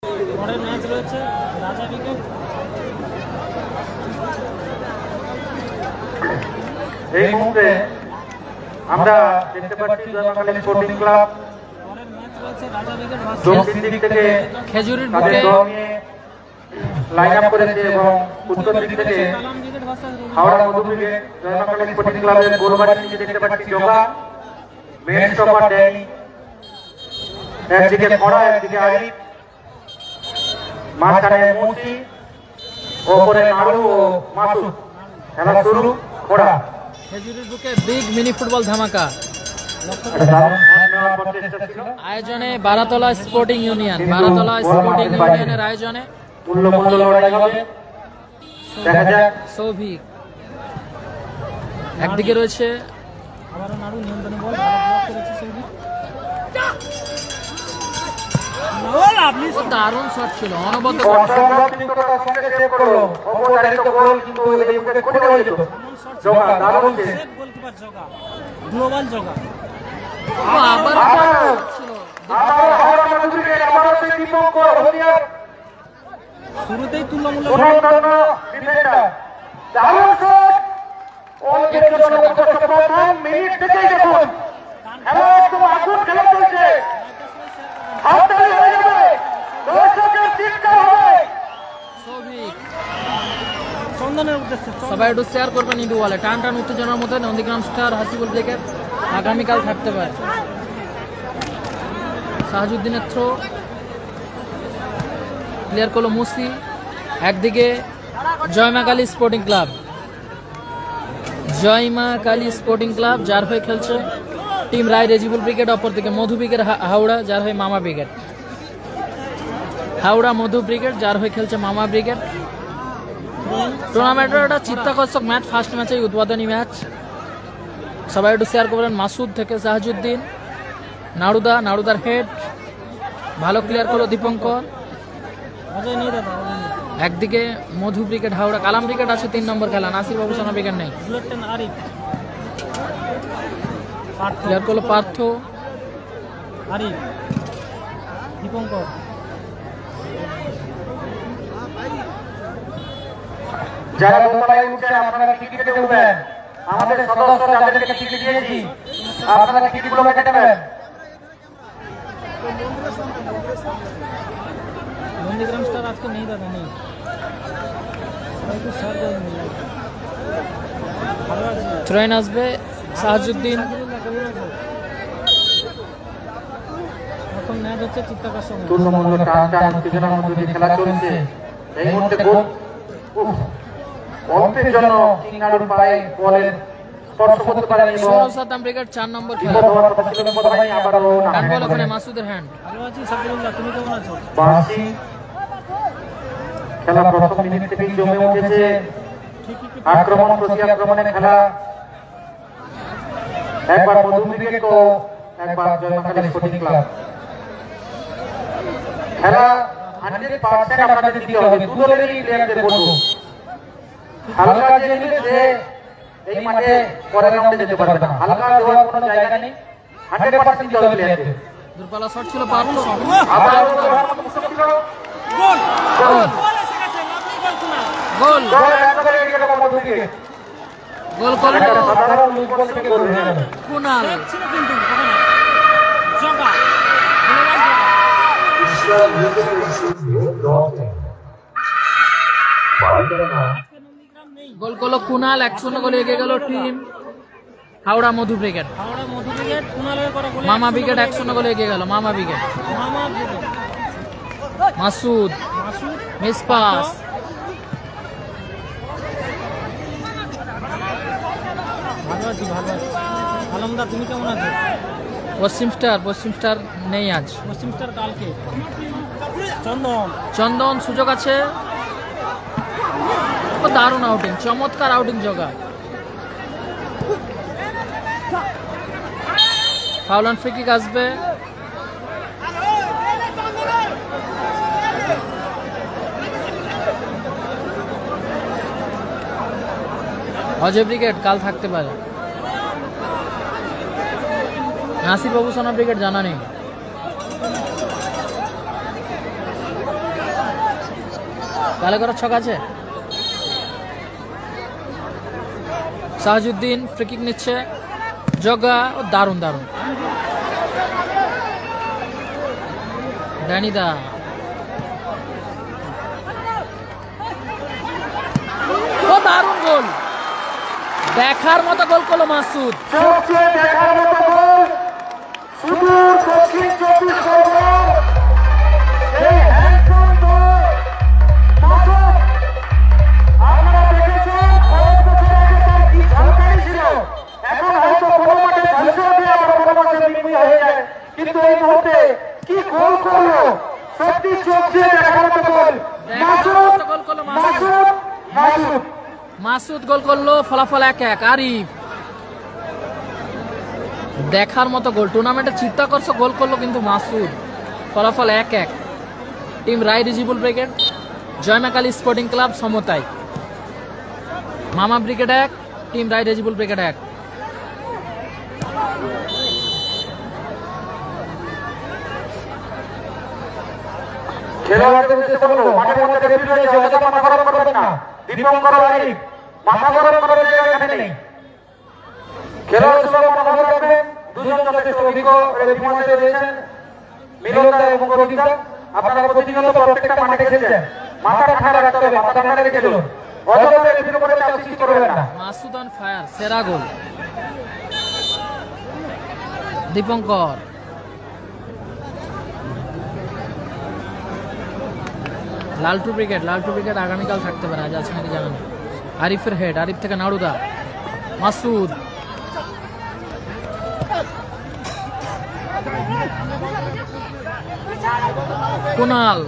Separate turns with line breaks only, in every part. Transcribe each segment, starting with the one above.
পরের ম্যাচ রয়েছে রাজা ক্রিকেট।
এই মুহূর্তে আমরা দেখতে পাচ্ছি জয়মাকালী স্পোর্টিং ক্লাব
পরের ম্যাচ রয়েছে রাজা ক্রিকেট ভার্সেস
দক্ষিণ দিক থেকে
খেজুরির
তাদের
বুকে
দল নিয়ে লাইন আপ করেছে এবং উত্তর দিক থেকে
কালাম cricket versus
Howrah Madhu brigade. Joymakali sporting ক্লাবের গোলবাড়ির নিচে দেখতে পাচ্ছি জগা, মেন স্টপার ড্যানি, একদিকে খড়া একদিকে আরিফ, মাঝখানে মুসি, ওপরে নাড়ু ও মাসুদ। খেলা শুরু। খড়া
খেজুরির বুকে বিগ মিনি ফুটবল ধামাকা। আয়োজনে বারাতলা স্পোর্টিং ইউনিয়ন, বারাতলা স্পোর্টিং ইউনিয়নের আয়োজনে
মূল্য লড়াই হবে, দেখা যাক।
সৌভিক একদিকে রয়েছে, আবারও নাড়ু নিয়ন্ত্রণে বল, ভালো ব্লক করেছে সৌভিক। দারুণ শট ছিল, অনবদ্য শুরুতেই তুলনামূলক সবাই একটু শেয়ার করবেন ইন্দু বলে। টান টান উত্তেজনার মধ্যে নন্দীগ্রাম স্টার হাসিবুল ব্রেকের আগামীকাল থাকতে পারে। সাহাজুদ্দিনের থ্রো, ক্লিয়ার করলো মুসি। একদিকে Joyma Kali sporting club, Joyma Kali sporting club যার হয়ে খেলছে টিম রায় রেজিবুল ব্রিগেড, অপরদিকে মধু ব্রিগেড হাওড়া যার হয়ে মামা ব্রিগেড। হাওড়া মধু ব্রিগেড যার হয়ে খেলছে মামা ব্রিগেড। টুর্নামেন্টের একটা চিত্তাকর্ষক ম্যাচ, ফার্স্ট ম্যাচেই উদ্বোধনী ম্যাচ। সবাই একটু শেয়ার করবেন। মাসুদ থেকে সাহাজুদ্দিন, নাড়ুদার হেড, ভালো ক্লিয়ার করলো দীপঙ্কর। একদিকে মধু ব্রিগেড হাওড়া, কালাম ব্রিগেড আছে 3 নম্বর খেলা, নাসির বাবু সোনা ব্রিগেড নেই। ক্লিয়ার করলো পার্থ, দীপঙ্কর।
যারা দোতলায় উঠছেন আপনারা টিকিটে উঠবেন। আমাদের সদস্য যাদেরকে টিকিট দিয়েছি আপনারা টিকিটগুলো কেটে নেবেন।
নন্দীগ্রাম স্টার আজকে নেই দাদা, নেই। থ্রোইন আসবে সাহাজুদ্দিন। এখন ম্যাচ হচ্ছে চিত্তাকর্ষক।
তুলনামূল্য টান টান উত্তেজনার মধ্যে দিয়ে খেলা চলছে। এই মুহূর্তে গোল অল্পের জন্য কিংনাড়ুর পায়ে বলের স্পর্শ করতে পারেন এবং
সাদ্দাম ব্রিগেড 4 নম্বর খেলা। ওখানে মাসুদের হ্যান্ড। ভালো আছি সাবিরুল্লাহ, তুমি কেমন আছো?
বাসি খেলা প্রথম মিনিট থেকেই জমে উঠেছে। আক্রমণ প্রতি আক্রমণে খেলা, একবার মধু ব্রিগেড তো একবার জয়মাকালী স্পোর্টিং ক্লাব। খেলা 100% আপনাদের দিতে হবে, দু দলেরই প্লেয়ারদের বলবো। হালকা যে নিলে সে এই মাঠে পরের রাউন্ডে যেতে পারবে না, হালকা দেওয়ার কোনো জায়গা নেই, 100% দিতে হবে প্লেয়ারদের।
দূরপাল্লা শট ছিল পার্থ,
আবার গোল
গোল
গোল একবারে এগিয়ে গেল মধু ব্রিগেড।
গোল করলো
সাধারণ লুজ বল থেকে গোল হয়ে গেল।
কুনাল। গোল করলো কুনাল, 1-0 গোলে এগিয়ে গেল টিম হাওড়া মধু ব্রিগেড। মামা ব্রিগেড 1-0 গোলে এগিয়ে গেল মামা ব্রিগেড। মাসুদ মিস পাস, ভালো আছি। আলমদা তুমি কেমন আছো? পশ্চিম স্টার নেই আজ, পশ্চিম স্টার কালকে। চন্দন সুযোগ আছে, দারুণ আউটিং, চমৎকার আউটিং জগা। ফাউল অন ফ্রি কিক আসবে। অজয় ব্রিগেড কাল থাকতে পারে। নাসির বাবু সোনা ব্রিগেড জানা নেই। তাহলে করার ছক আছে। সাহাজুদ্দিন ফ্রি কিক নিচ্ছে, জগা ও দারুণ দারুণ। ড্যানিদা ও দারুণ গোল, দেখার মতো গোল করলো মাসুদ।
সবচেয়ে দেখার মতো গোল সুদূর দক্ষিণ 24 পরগনার এই হ্যান্ডসাম গোল মাসুদ। আপনারা দেখেছেন কয়েক বছর আগে তার কি ঝলকানি ছিল, এখন হয়তো কোনো মাঠে ঝলসা দিয়ে আবার কোনো মাঠে বিক্রি হয়ে যায়, কিন্তু এই মুহূর্তে কি গোল করলো, সত্যি সবচেয়ে দেখার মতো গোল মাসুদ মাসুদ মাসুদ।
মাসুদ গোল করলো, ফলাফল 1-1। আরিফ দেখার মতো গোল, টুর্নামেন্টে চিত্তাকর্ষক গোল করলো কিন্তু মাসুদ। ফলাফল 1-1। Team Roy Rizibul brigade Joymakali sporting club সমতায়। মামা brigade 1, team Roy Rizibul brigade 1।
খেলোয়াড়দের উদ্দেশ্যে বলবো, মাঠের মধ্যে রেফারি রয়েছে, অযথা মাথা গরম করবেন না। দীপঙ্কর আরিফ মাথা গরম করার জায়গা এখানে নেই। খেলোয়াড় সুলভ মনোভাব রাখবেন। দুজন যথেষ্ট অভিজ্ঞ রেফারি মহাশয় রয়েছেন, মিলন দা এবং প্রদীপ দা। আপনারা প্রতিনিয়ত প্রত্যেকটা মাঠে খেলছেন, মাথাটা ঠান্ডা রাখতে হবে, মাথা ঠান্ডা রেখে খেলুন, অযথা রেফারির উপরে চাপ সৃষ্টি করবেন না।
মাসুদ অন ফায়ার, সেরা গোল। দীপঙ্কর লালটু ব্রিগেড আগামীকাল থাকতে পারে, আজ আছে নাকি জানা নেই। আরিফের হেড, আরিফ থেকে নাড়ুদা, মাসুদ কুনাল,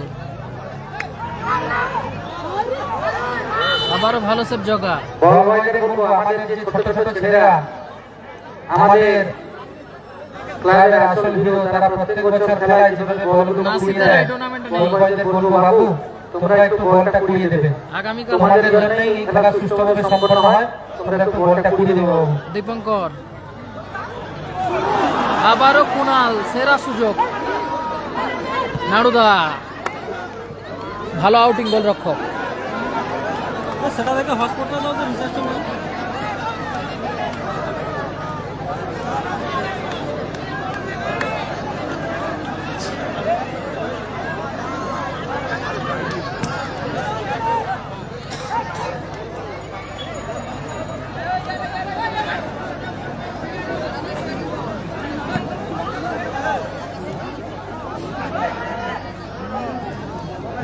আবারও ভালো সেভ জগা।
বড় ভাইদের বলবো, আমাদের যে ছোট ছোট ছেলেরা আমাদের ক্লাবের আসল হিরো, তারা প্রত্যেক বছর খেলায় যেভাবে বলগুলো কুড়িয়ে দেয়, বড় ভাইদের বলবো বাবু তোমরা একটু বলটা কুড়িয়ে দেবে।
আগামীকাল
তোমাদের জন্যই এই খেলা সুষ্ঠুভাবে সম্পন্ন হয়, তোমরা একটু বলটা কুড়িয়ে দেবে বাবু।
দীপঙ্কর আবারও কুনাল, সেরা সুযোগ। নাড়ুদা ভালো আউটিং গোলরক্ষক।
সেটা দেখে হসপিটাল দাও তো রিচার্জটা নেই।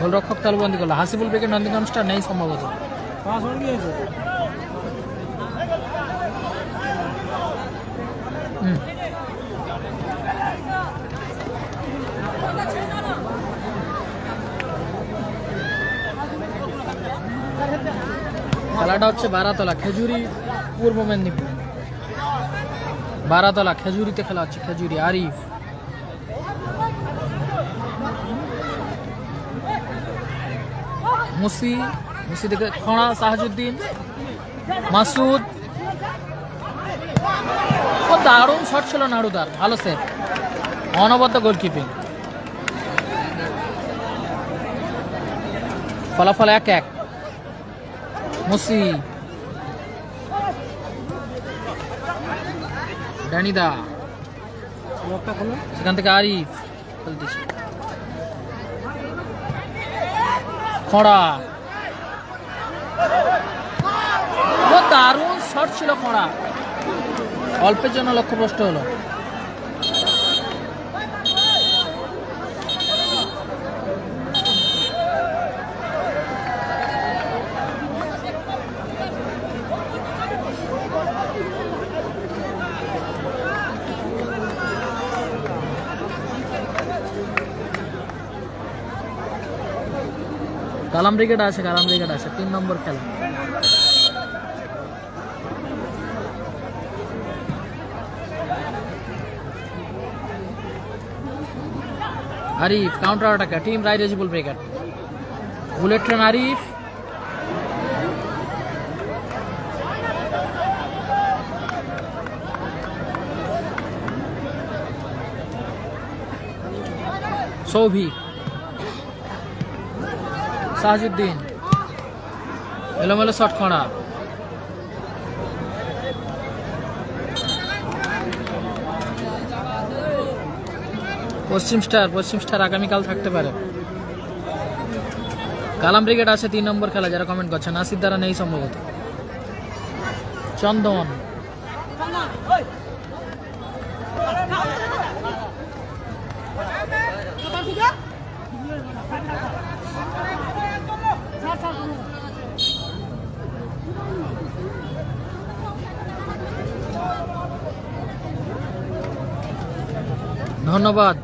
গোলরক্ষক তালবন্দি করলো। হাসিবুল ব্রিগেড নন্দীগঞ্জটা নেই সম্ভবত।
পাসওয়ার্ড গিয়েছে।
খেলাটা হচ্ছে বারাতলা, খেজুরি, পূর্ব মেদিনীপুর। বারাতলা খেজুরিতে খেলা হচ্ছে। খেজুরি আরিফ, মুসি থেকে খোঁড়া, সাহাজুদ্দিন, মাসুদ ও দারুণ শট ছিল নাড়ুদার, ভালো সেভ, অনবদ্য গোলকিপিং। ফলাফল 1-1। মুসি, ড্যানিদা, সেখান থেকে আরিফ খেলতেছে, খোঁড়া ও দারুণ শট ছিল খোঁড়া, অল্পের জন্য লক্ষ্যভ্রষ্ট হলো। কালাম ব্রিগেড আছে 3 নম্বর খেলা। Arif counter attacker, team Roy Rezibul brigade. Bullet train Arif, Souvik, Sahajuddin, এলোমেলো শট খড়া। পশ্চিম স্টার আগামীকাল থাকতে পারে। কালাম ব্রিগেড আছে 3 নম্বর খেলা, যারা কমেন্ট করছে। নাসির দ্বারা নেই সম্ভবত। চন্দন ধন্যবাদ।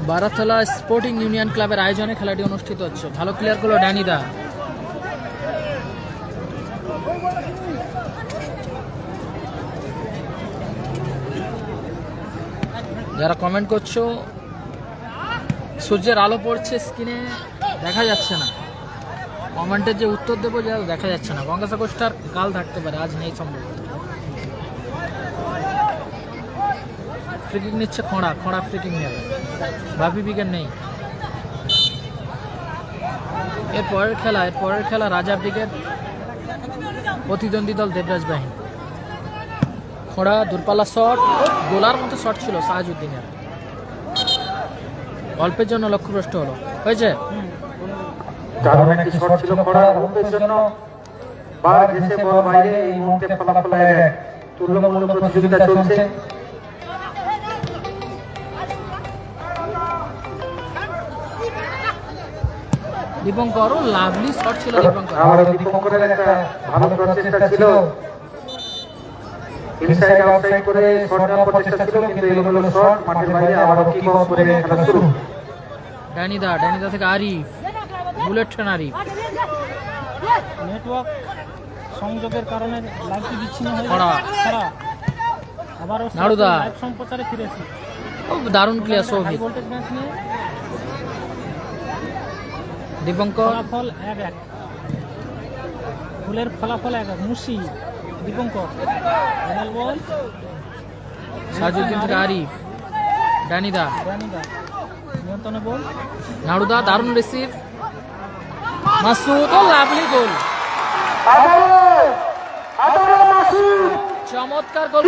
বারাতলা স্পোর্টিং ইউনিয়ন ক্লাবের আয়োজনে খেলাটি অনুষ্ঠিত হচ্ছে। ভালো প্লেয়ার গুলো ড্যানিদা। যারা কমেন্ট করছো, সূর্যের আলো পড়ছে স্ক্রিনে, দেখা যাচ্ছে না। কমেন্টের যে উত্তর দেবো যা দেখা যাচ্ছে না। গঙ্গাসাগর স্টার কাল থাকতে পারে, আজ নেই সম্ভবত। ফ্রিকিং নিচ্ছে খড়া ফ্রিকিং নেবে। বাপি উইকেট নেই। এর পরের খেলা রাজা ব্রিগেড প্রতিদ্বন্দ্বী দল দেবরাজ বাহিনী। খড়া দূরপাল্লা শট, গোলার মতো শট ছিল সাহাজউদ্দিনের। অল্পের জন্য লক্ষ্যভ্রষ্ট হলো। হয়েছে
দারুণ একটি শট ছিল খড়া, অল্পের জন্য বার ঘেঁষে বল বাইরে। এই মুহূর্তে ফলাফল তুল্যমূল্য প্রতিযোগিতা চলছে।
দীপঙ্কর লাভলি শট ছিল।
দীপঙ্করের একটা ভালো প্রচেষ্টা ছিল, ইনসাইড আউটসাইড করে শট নেওয়ার প্রচেষ্টা ছিল, কিন্তু এগুলো শট মাঠের বাইরে আবারও কিক অফ করে খেলা শুরু।
ড্যানিদা থেকে Arif, bullet train Arif.
Network সংযোগের কারণে লাইভটি বিচ্ছিন্ন হয়ে
খড়া।
আবার
নাড়ুদা
লাইভ সম্প্রচারে ফিরেছি।
দারুণ player Souvik.
High voltage match নিয়ে
দীপঙ্কর
ফলাফল 1-1। ফুলের ফলাফল 1-1। মুসি দীপঙ্কর ফাইনাল বল।
সাজুদ্দিন থেকে আরিফ, ড্যানিদা
নিয়ন্ত্রণে বল।
নাড়ুদা দারুণ রিসিভ। Masud lovely goal. চমৎকার goal.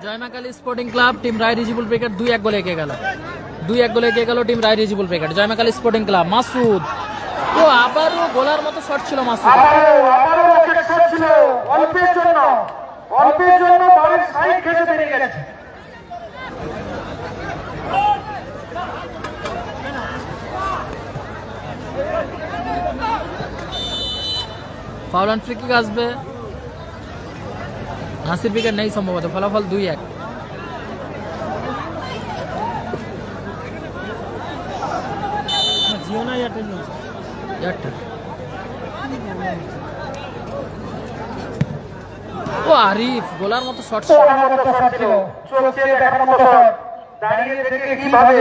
Joymakali sporting club team Roy Rizibul brigade 2-1 গোলে এগিয়ে গেল team Roy Rizibul brigade. Joymakali sporting club Masud, ও আবারও গোলার মতো শট ছিল মাসুদ।
অল্পের জন্য বলের সাইড ঘেঁষে বেরিয়ে গেছে।
ফাউল অ্যান্ড ফ্রি কিক আসবে। নাসির উইকেট নেই সম্ভবত। ফলাফল 2-1।
জিও না এয়ারটেল?
ও আরিফ গোলার মতো শট।
দাঁড়িয়ে দেখে কিভাবে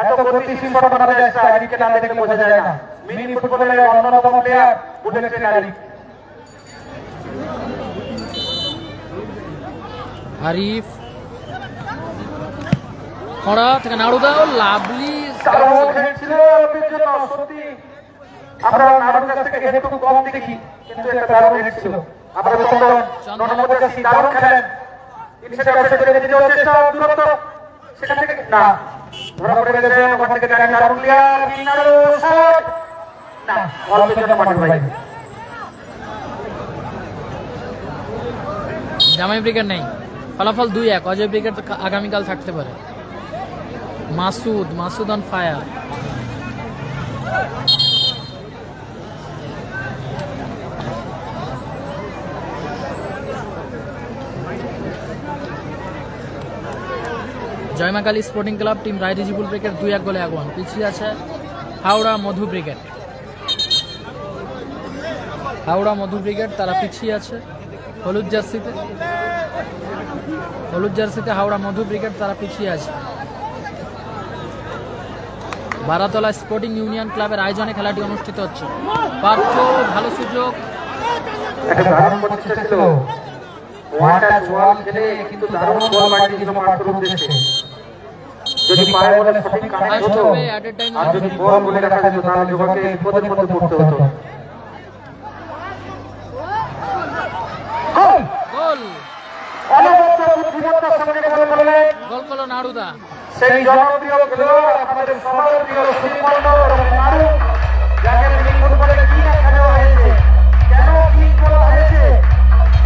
এত গতিশীল শট মারা যায় আরিফকে না দেখলে বোঝা যায় না। মিনি ফুটবলের অন্যতম player bullet train Arif.
Arif খড়া থেকে নাড়ুদা, ও লাভলি
ছিল অল্পের জন্য। সত্যি আমরা নাড়ুর কাছ থেকে হেড খুব কম দেখি, কিন্তু একটা দারুণ হেড ছিল। আমরা চন্দন দারুণ খেলেন। ইনসাইড আউটসাইড করে যেতে চেষ্টা, দূরত্ব সেখান থেকে না ধরা পড়ে গেছে। ওখান থেকে দারুণ প্লেয়ার বিনারো শট না, অল্পের জন্য মাঠের বাইরে।
জামাই ব্রিগেড নেই। ফলাফল 2-1। অজয় ব্রিগেড আগামীকাল থাকতে পারে। Masud on fire. Joymakali sporting club team Roy Rizibul brigade 2-1 গোলে আগুয়ান। পিছিয়ে আছে হাওড়া মধু ব্রিগেড। হাওড়া মধু ব্রিগেড তারা পিছিয়ে আছে হলুদ জার্সিতে হাওড়া মধু ব্রিগেড তারা পিছিয়ে আছে। বারাতলা স্পোর্টিং ইউনিয়ন ক্লাবের আয়োজনে খেলাটি অনুষ্ঠিত হচ্ছে। পার্থ ভালো সুযোগ,
একটা দারুণ প্রচেষ্টা ছিল, ওয়ানটা জোয়াল খেলে কিন্তু দারুণ বল মারিয়েছিল পার্থর উদ্দেশ্যে। যদি পায়ে বলে সঠিক কানেক্ট হতো আর যদি বল বলে রাখা যেত তাহলে জোয়াকে বিপদের মধ্যে পড়তে হতো।
গোল
অনবদ্য বুদ্ধিমত্তার সঙ্গে গোল করলেন
গোল করলো নাড়ুদা।
সেই জনপ্রিয় খেলোয়াড় আমাদের সবার প্রিয় সুপর্ণ এবং নাড়ু, যাকে তিনি ফুটবলে কি না খেলা হয়েছে, কেন কি করা হয়েছে,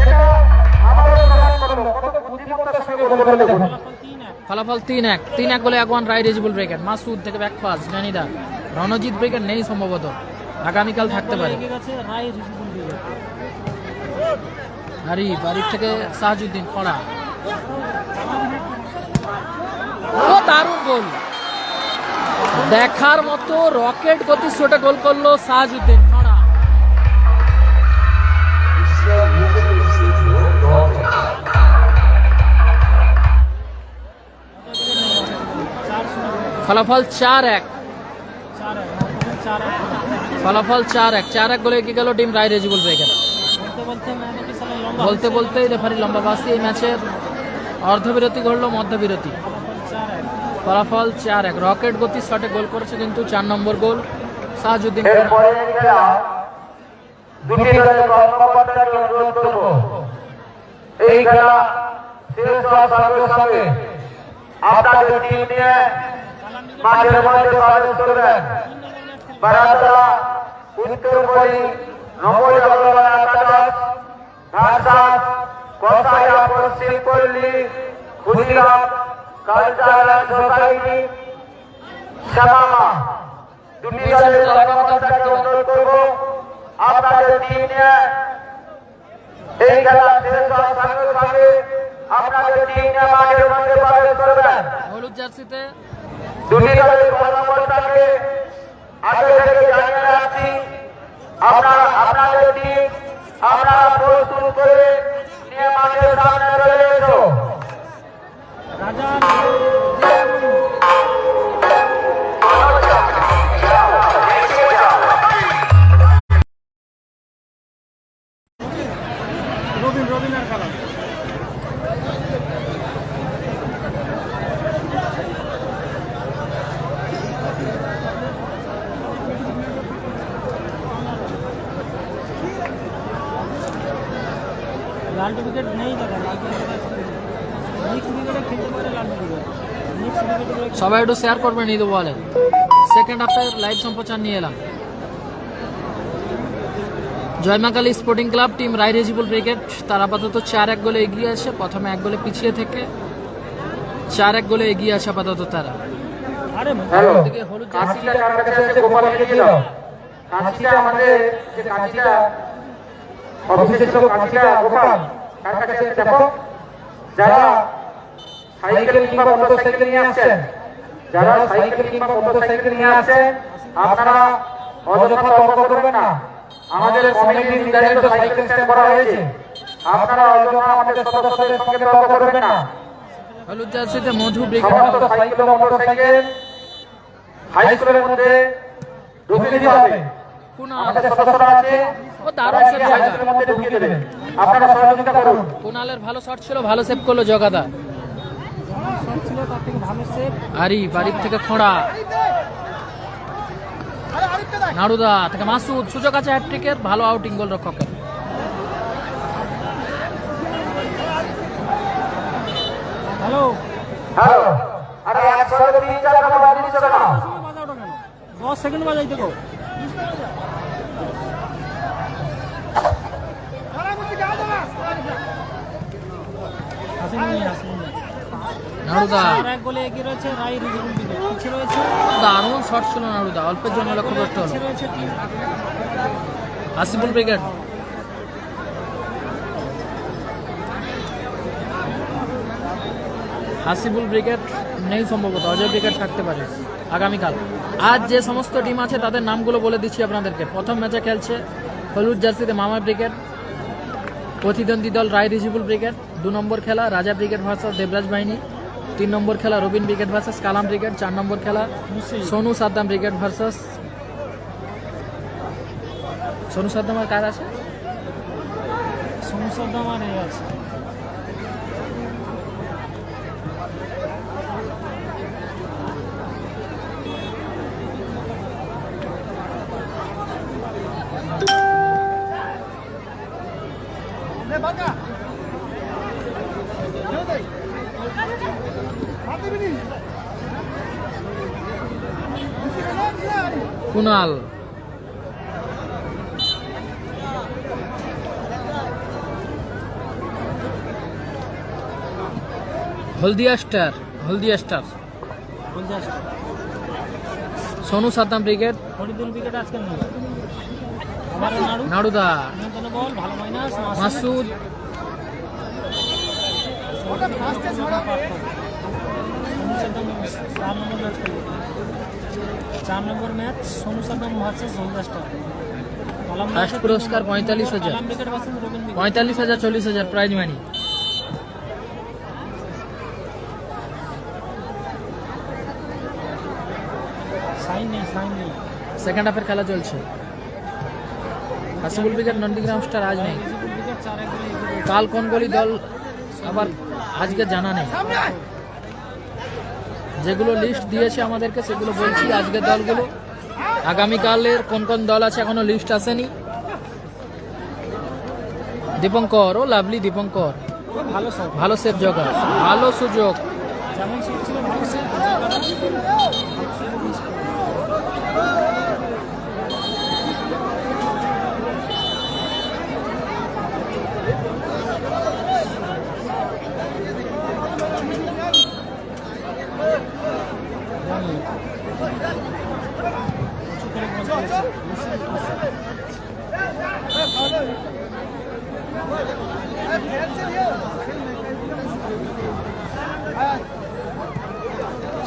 এটা আমারও প্রমাণ করলো কত বুদ্ধিমত্তার সঙ্গে গোল করলেন দেখুন।
ফলাফল 3-1 গোলে আগুয়ান রায় রিজিবুল ব্রিগেড। মাসুদ থেকে ব্যাক পাস জানিদা। রণজিৎ ব্রিগেড নেই সম্ভবত, আগামীকাল থাকতে পারে। আরিফ থেকে সাহাজুদ্দিন খড়া। ও দারুণ গোল, দেখার মতো রকেট গতি শটে গোল করলো সাহাজুদ্দিন খড়া। ফলাফল 4-1 গোলে এগিয়ে গেল টিম রায় রিজিবুল ব্রিগেড। বলতে বলতেই রেফারি লম্বা বাসি। এই ম্যাচের অর্ধবিরতি ঘটলো, মধ্যবিরতি। ফলাফল 4-1 রকেট গতি শটে গোল করেছে কিন্তু 4 নম্বর গোল সাহাজুদ্দিন।
এরপরে খেলা দুটি দলের কর্মকর্তাকে অনুরোধ করব, এই খেলা শেষ হওয়ার সঙ্গে সঙ্গে আপনাদের টিম নিয়ে মাঠের মধ্যে প্রবেশ করবেন। বারাতলা উত্তরপল্লী 90 একাদশ ভার্সাস কসাইয়া পশ্চিম পল্লী ক্ষুদিরাম কালচারাল সোসাইটি শ্যামামা। দুটি দলের কর্মকর্তাকে অনুরোধ করব আপনাদের টিম নিয়ে এই খেলা শেষ হওয়ার সঙ্গে সঙ্গে আপনাদের টিম নিয়ে মাঠের মধ্যে প্রবেশ করবেন।
হলুদ জার্সিতে
দুটি দলের কর্মকর্তাকে আগে থেকে জানিয়ে রাখছি, আপনাদের টিম আপনারা প্রস্তুত করে নিয়ে মাঠের সামনে চলে এসো।
রবিনের খেলা লাল উইকেট নেই দাদা, লাল মিক্স উইকেটে খেলতে পারে লাল উইকেট। মিক্স উইকেটে
সবাই একটু শেয়ার করবেন এই তো বলে। সেকেন্ড হাফের লাইভ সম্প্রচার নিয়ে এলাম। Joy Ma Kali sporting club team Roy Rizibul brigade তারা আপাতত 4-1 গোলে এগিয়ে আছে। প্রথমে 1 গোলে পিছিয়ে থেকে 4-1 গোলে এগিয়ে আছে আপাতত তারা।
আরে
হ্যালো,
এদিকে হলুদ
কাঁচিটা কার কাছে আছে গোপালকে দিয়ে দাও। কাঁচিটা আমাদের যে কাঁচিটা অফিসের সব কাঁচিটা গোপাল কার কাছে আছে দেখো। যারা সাইকেল কিংবা মোটরসাইকেল নিয়ে আসছেন, আপনারা অযথা তর্ক করবেন না। আমাদের কমিটি নির্ধারিত সাইকেল স্ট্যান্ড করা হয়েছে, আপনারা অযথা আমাদের সদস্যদের সঙ্গে তর্ক করবেন না।
হলুদ জার্সিতে মধু ব্রিগেড
সমস্ত সাইকেল ও মোটরসাইকেল হাই স্কুলের মধ্যে ঢুকিয়ে দিতে হবে। আমাদের সদস্যরা আছে,
ও দারুণ সেভ
হাই স্কুলের মধ্যে ঢুকিয়ে দেবেন। আপনারা সহযোগিতা করুন।
কুনালের ভালো শট ছিল, ভালো সেভ করলো জগাদা।
শট ছিল তার থেকে ভালো সেভ।
আরিফ থেকে খোঁড়া, নাড়ুদা থেকে মাসুদ, সুযোগ আছে হ্যাটট্রিকের, ভালো আউটিং গোল রক্ষকের।
হ্যালো
হ্যালো, আরে একসাথে 3-4 টাকা বাড়িয়ে দিচ্ছ কেন?
বাজাও কেন? 10 সেকেন্ড বাজাই দেখো।
নাড়ুদা
এক গোলে এগিয়ে রয়েছে রায় রিজিবুল ব্রিগেড। পিছিয়ে রয়েছে
দারুণ শট ছিল নাড়ুদা, অল্পের জন্য লক্ষ্য করতে হলো।
পিছিয়ে রয়েছে
আসিফুল ব্রিগেড হাসিবুল ব্রিগেড নেই সম্ভবত, অজয় ব্রিগেড থাকতে পারে আগামীকাল। আজ যে সমস্ত টিম আছে তাদের নামগুলো বলে দিচ্ছি আপনাদেরকে। প্রথম ম্যাচে খেলছে হলুদ জার্সিতে মামা ব্রিগেড, প্রতিদ্বন্দ্বী দল রায় রিজিবুল ব্রিগেড। 2 নম্বর খেলা রাজা ব্রিগেড ভার্সাস দেবরাজ বাহিনী। 3 নম্বর খেলা Robin brigade versus Kalam brigade. 4 নম্বর খেলা সোনু সাদ্দাম ব্রিগেড ভার্সাস সোনু সাদ্দাম আর কার আছে?
সমস্যার দাম আর এই আছে।
Kunal, Haldia star Sonu Saddam brigade,
Haridul wicket আজকে নেই। আবার
নাড়ুদা,
নিয়ন্ত্রণে বল, ভালো মাইনাস
মাসুদ,
চার নম্বর match Sonu Saddam versus Haldia star.
First পুরস্কার 45,000, 45,000, 40,000 প্রাইজ মানি।
সাইন নেই।
সেকেন্ড হাফের খেলা চলছে। হাসিবুল ব্রিগেড নন্দীগ্রাম স্টার আজ নেই।
উইকেট 4 এক গোলে এগিয়ে রয়েছে।
কাল কোন গলি দল আবার আজকে জানা নেই। যেগুলো লিস্ট দিয়েছে আমাদেরকে সেগুলো বলছি। আজকের দলগুলো, আগামীকালের কোন কোন দল আছে এখনো লিস্ট আসেনি। দীপঙ্কর, ও লাভলি দীপঙ্কর,
ভালো শট,
ভালো সেভ জগা, ভালো সুযোগ।
যেমন শট ছিল ভালো সেভ।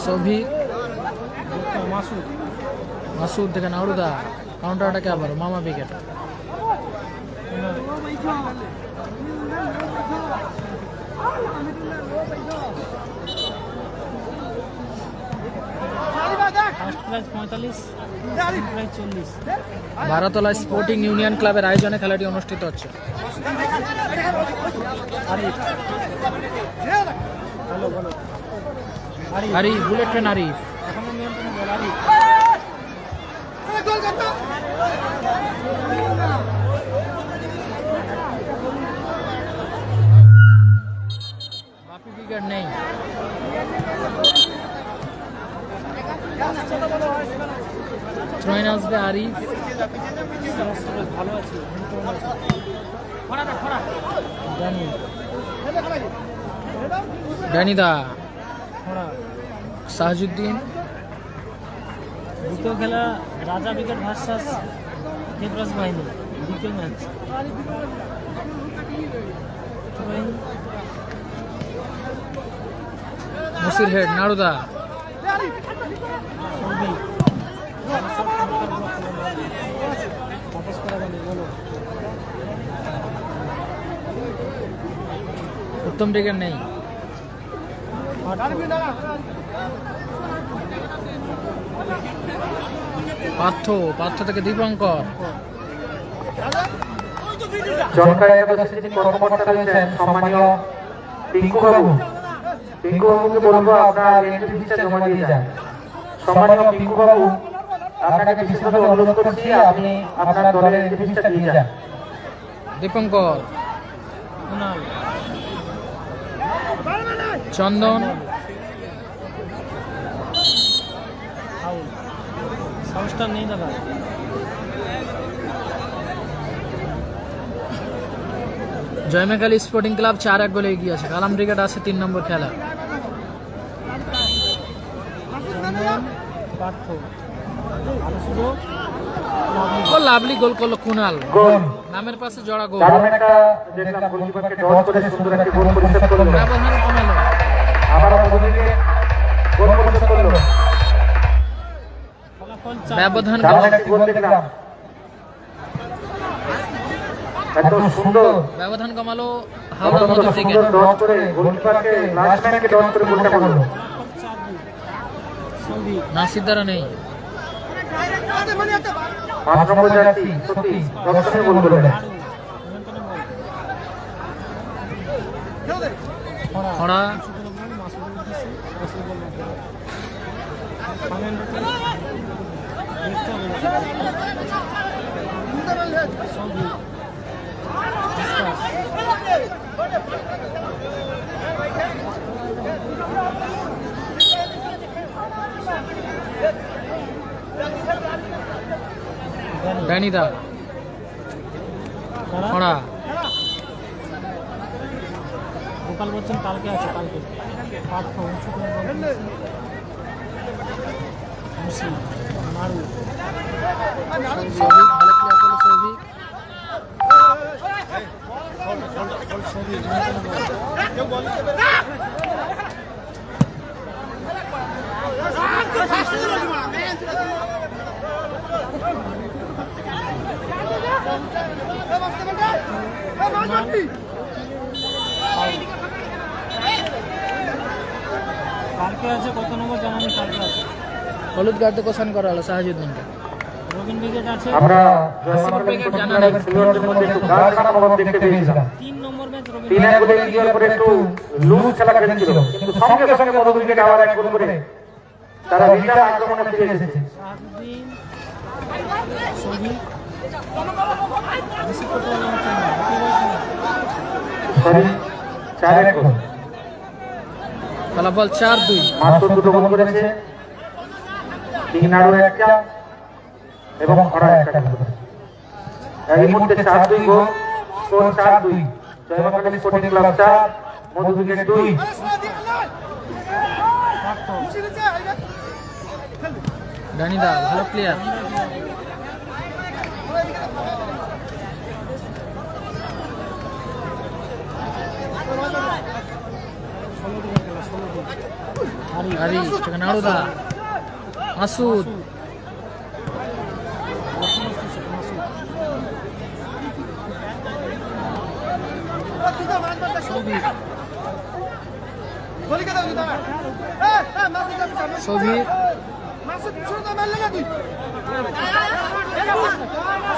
সৌভিক,
মাসুদ,
মাসুদ থেকে নাড়ুদা, কাউন্টার অ্যাটাকে আবার Mama brigade.
First prize 45, second prize 40।
Baratala sporting union ক্লাবের আয়োজনে খেলাটি অনুষ্ঠিত হচ্ছে।
আরিফ, ভালো ভালো।
আরিফ, বুলেট ট্রেন আরিফ,
এখনো নিয়ন্ত্রণে বল আরিফ।
বাপি ব্রিগেড নেই। থ্রোইন আসবে আরিফ,
ভালো আছে।
ড্যানি, ড্যানিদা, সাহাজুদ্দিন।
দ্বিতীয় খেলা রাজা উইকেট ভার্সাস দেবরাজ বাহিনী, দ্বিতীয় ম্যাচ।
মুসির হেড, নাড়ুদা, উত্তম ব্রিগেড নেই। পার্থ থেকে দীপঙ্কর।
জনকায় একাদশী যিনি কর্মকর্তা রয়েছেন সম্মানীয় পিঙ্কু বাবুকে বলবো আপনার এন্ট্রি ফিসটা জমা দিয়ে যান। সম্মানীয় পিঙ্কু বাবু, আপনাকে বিশেষভাবে অনুরোধ করছি আপনি আপনার দলের এন্ট্রি ফিসটা দিয়ে যান।
দীপঙ্কর, চন্দন,
সাউন্ডটা নেই দাদা।
জয়মেকালী স্পোর্টিং ক্লাব 4 এক গোলে এগিয়ে আছে। কালাম ব্রিগেড আছে 3 নম্বর খেলা।
ভালো সুযোগ,
ও লাভলি গোল করলো কুনাল,
গোল,
নামের পাশে জোড়া গোল।
দারুণ একটা দেখলাম গোলকিপারকে টস করে সুন্দর একটা গোল পরিশোধ করলো।
ব্যবধান কমালো।
আবারও
ব্যবধান
সামনে একটি গোল দেখলাম, এত সুন্দর
ব্যবধান কমালো হাওড়া মধু ক্রিকেট।
সুন্দর ডট করে গোলকিপারকে লাস্ট ম্যানকে ডট করে গোলটা করলো।
সৌভিক
নাসির দ্বারা নেই।
5 নম্বর জার্সি সত্যি দর্শনে গোল করলেন।
খরা ড্যানিদা খরা
গোপাল বচ্চন কালকে আছে, কালকে পার্থ উঁচু করে বল দিয়েছে। মুসি মারু
সৌভিক ভালো প্লেয়ার করলো সৌভিক।
সৌভিক কালকে আছে, কত নম্বর জানানি কালকে আছে।
হলুদ গার্ডে কোশান করা হলো সাহাজুদ্দিনকে।
রবিন ব্রিগেড আছে,
আমরা খেলোয়াড়দের মধ্যে একটু গা খারাপ অভাব দেখতে পেয়েছিলাম।
3 নম্বর ম্যাচ রবিন
3 গোলে এগিয়ে পড়ে একটু লুজ খেলা খেলেছিল, কিন্তু সঙ্গে সঙ্গে মধু উইকেটে আবার এক গোল করে তারা রিটার্ন আক্রমণে ফিরে এসেছে।
শাহাবুদ্দিন সৌভিক বেশি কত হচ্ছে না,
সরি 4-1 গোল।
ফলাফল 4-2।
মাত্র দুটো গোল করেছে, তিনাড়ু একটা এবং খরা একটা গোল করেছে। এই মুহূর্তে 4-2 গোল, স্কোর 4-2। জয়মাকালী স্পোর্টিং ক্লাব 4, মধু উইকেট 2।
ড্যানিদা ভালো প্লেয়ার। আরি নাড়ুদা মাসুদ সৌভিক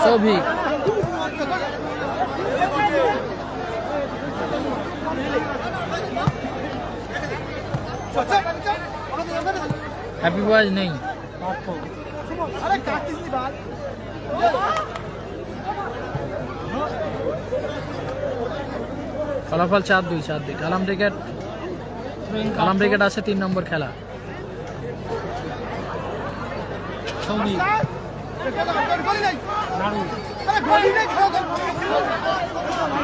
সৌভিক হ্যাপি বয়েজ নেই। ফলাফল 4-2। কালাম ব্রিগেড আছে 3 নম্বর খেলা।
সৌভিক নাড়ু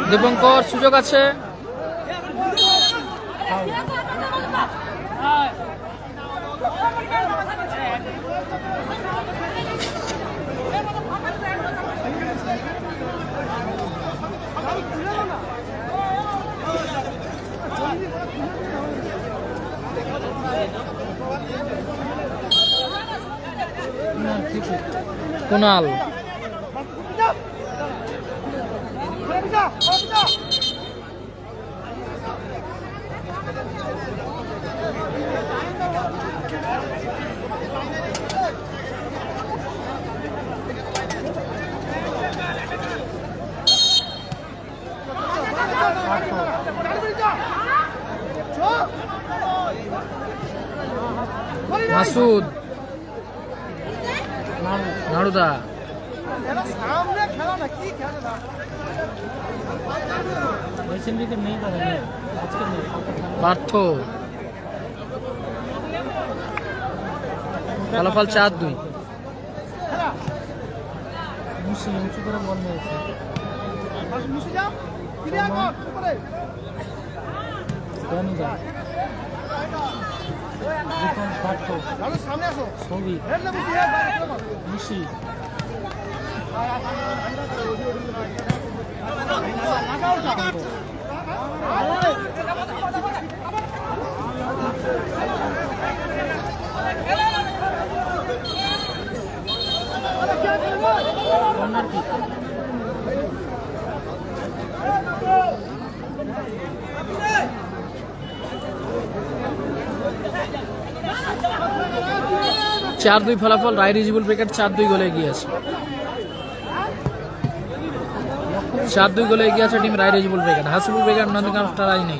দীপঙ্কর সুযোগ আছে। কুনাল মাসুদ নাড়ুদা
এশিয়ান ক্রিকেট নেই তাহলে আজকে নেই
পার্থ। ফলাফল 4-2।
মুসি উঁচু করে বল নিয়েছে। ধনীদা দীপন পার্থ সৌভিক মুসি কর্নার কিক।
চার দুই ফলাফল, রায় রিজিবল ব্রিগেড 4-2 গোলে এগিয়ে আছে। 4-2 গোলে এগিয়ে আছে team Roy Rizibul brigade. Hasibul brigade Nandigram star আজ নেই,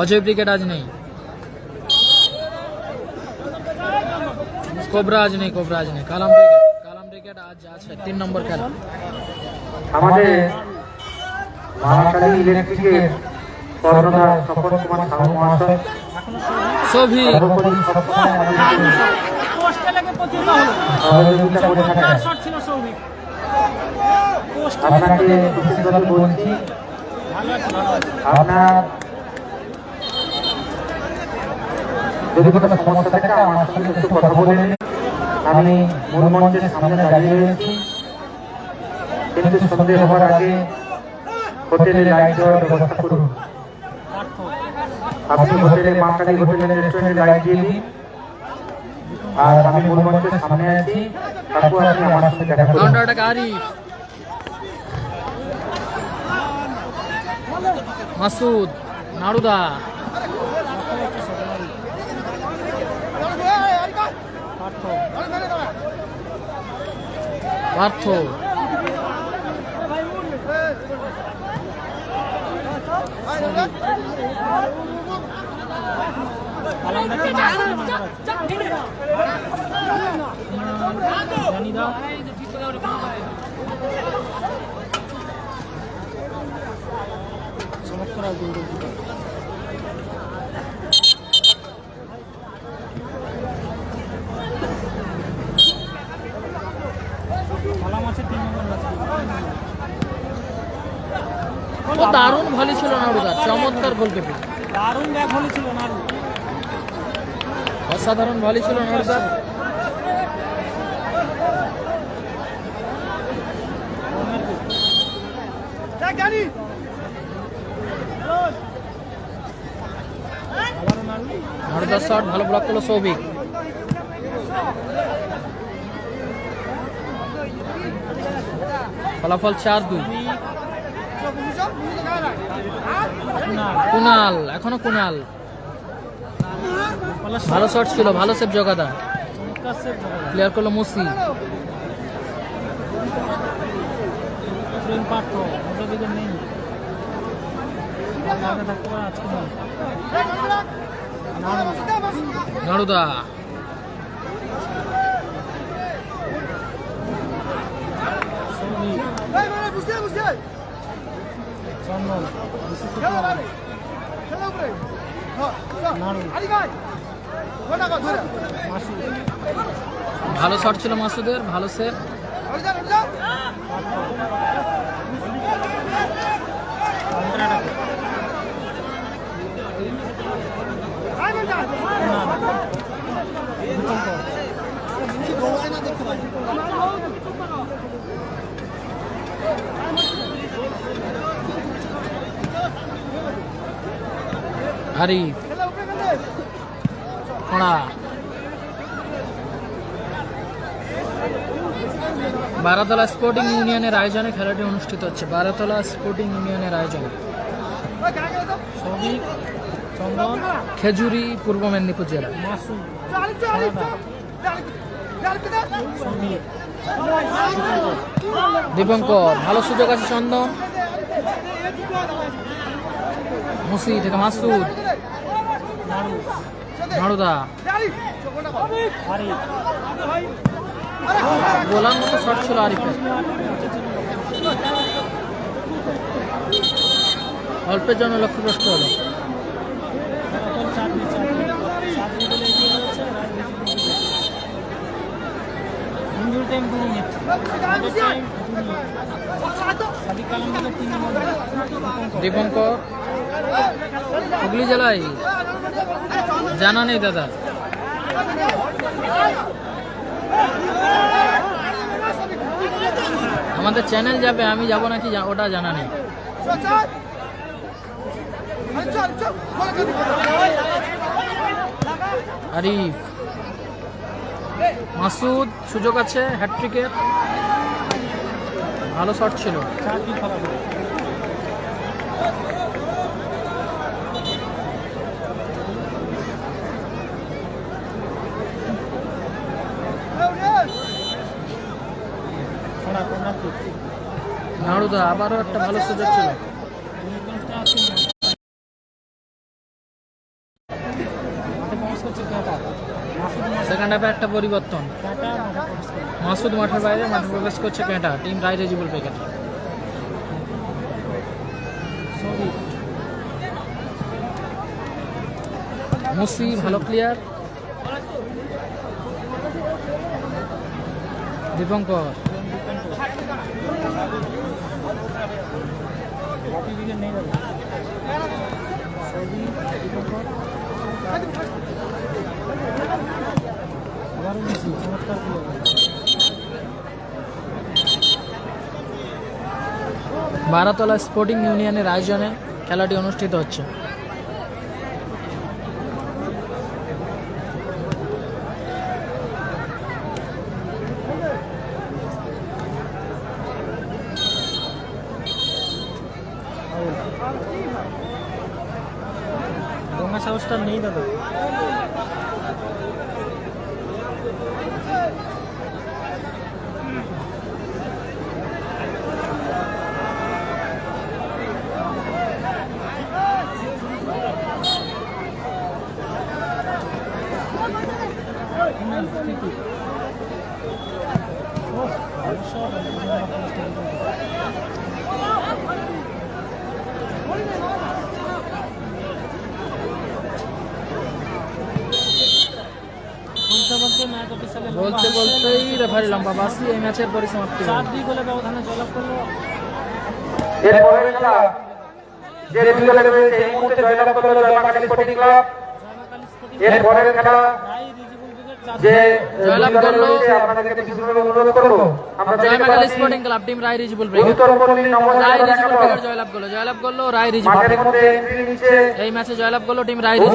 অজয় ব্রিগেড আজ নেই, কোবরা আজ নেই, কালাম ব্রিগেড আজ আছে 3 নম্বর খেলা।
আমাদের মহাকালী ইলেকট্রিকের কর্ণধার স্বপন কুমার সাহু মহাশয়
সৌভিক
সর্বোপরি সবসময় আমাদেরকে
পোস্টে লেগে প্রতিহত হলো।
সহযোগিতা করে থাকেন।
তার শট ছিল সৌভিক। পোস্টে লেগে
আপনাকে
প্রতিহত হলো।
বিশেষভাবে বলছি,
ভালো আছে, ভালো আছে।
আপনার যদি কোনো সমস্যা থাকে আমার সঙ্গে একটু কথা বলে নিন। আমি মূল মঞ্চের সামনে দাঁড়িয়ে রয়েছি, কিন্তু সন্দেহ হওয়ার আগে হোটেলে লাইট দেওয়ার ব্যবস্থা করুন।
পার্থ,
আপনি হোটেলে মা কালী হোটেলের রেস্টুরেন্টে লাইট দিয়ে দিন। আর আমি মূল মঞ্চের সামনে আছি, তারপর আপনি আমার সাথে দেখা করুন।
কাউন্টার অ্যাটাক আরিফ, মাসুদ, নাড়ুদা,
পার্থ,
পার্থ,
আলাদা তিন নম্বর আছে। জানিদা, চমৎকার আর গোলকিপার। কালাম আছে 3 নম্বর আছে।
ও দারুণ ভালো ছিল নাড়ুদা, চমৎকার গোলকিপিং,
দারুণ ব্যাক ভলি ছিল নারু।
অসাধারণ ভালো ছিল নাড়ুদা।
আবারও নারু।
নাড়ুদার শট ভালো ব্লক করলো সৌভিক। ফলাফল 4-2। কুনাল, এখনো কুনাল, ভালো শট ছিল, ভালো সেভ জগাদা,
চমৎকার সেভ জগাদা।
ক্লিয়ার করলো মুসি।
ট্রেন পার্থ, মজা দিকে নেই। আগে থাকতে পারে আজকে নয়। নারু,
নাড়ুদা,
সৌভিক, চন্দন, নারু, মাসুদ,
ভালো শট ছিল মাসুদের, ভালো সেভ।
Counter attack.
আরিফ, খোড়া, বারাতলা স্পোর্টিং ইউনিয়নের আয়োজনে খেলাটি অনুষ্ঠিত হচ্ছে। বারাতলা স্পোর্টিং ইউনিয়নের আয়োজনে,
সৌভিক, চন্দন,
খেজুরি, পূর্ব মেদিনীপুর জেলা।
মাসুদ, সারদা, সৌভিক,
দীপঙ্কর, ভালো সুযোগ আছে চন্দন, মুসি থেকে মাসুদ,
নারু,
নাড়ুদা,
আরিফ,
গোলার মতো শট ছিল আরিফের, অল্পের জন্য লক্ষ্যভ্রষ্ট হলো।
ফলাফল 4-2, 4-2 বলে এগিয়ে রয়েছে রাজনীতি। Injury time 2 minute. Sadik Kalam বলে 3 নম্বর।
দীপঙ্কর, হুগলি জেলায় জানা নেই দাদা। আমাদের চ্যানেল যাবে, আমি যাব নাকি ওটা জানা নেই। আরিফ, মাসুদ, সুযোগ আছে হ্যাটট্রিকের। ভালো শট ছিল।
4-2 ফলাফল।
নাড়ুদা আবারও একটা ভালো সুযোগ ছিল। সেকেন্ড হাফে একটা পরিবর্তন, মাসুদ মাঠের বাইরে, মাঠে প্রবেশ করছে ক্যাটা, টিম রায় রেজিবল প্যাকেট। মুসি ভালো প্লেয়ার, দীপঙ্কর বারাতলা স্পোর্টিং ইউনিয়নের আয়োজনে খেলাটি অনুষ্ঠিত হচ্ছে।
গঙ্গা সাহসটা নেই দাদা।
বলতে বলতেই রেফারি লম্বা বাসি, এই ম্যাচের পরিসমাপ্তি।
4-2 গোলে ব্যবধানে জয়লাভ করলো।
এরপরের খেলা যে দুই দলে রয়েছে এই মুহূর্তে জয়লাভ করলো জয়মাকালী স্পোর্টিং ক্লাব। এরপরের খেলা
রায় রিজিবল ব্রিগেড
যে
জয়লাভ
দুই দলে
করলো
রয়েছে আপনাদেরকে বিশেষভাবে অনুরোধ করব আমরা
Joy Ma Kali sporting club, team Roy Rizibul brigade.
Uttarpalli
রায়
নবজাগরণ
রিজিবল
একাদশ
ব্রিগেড জয়লাভ করলো রায় রিজিবল।
মাঠের মধ্যে এন্ট্রি নিচ্ছে
এই ম্যাচে জয়লাভ করলো টিম রায় রিজিবল।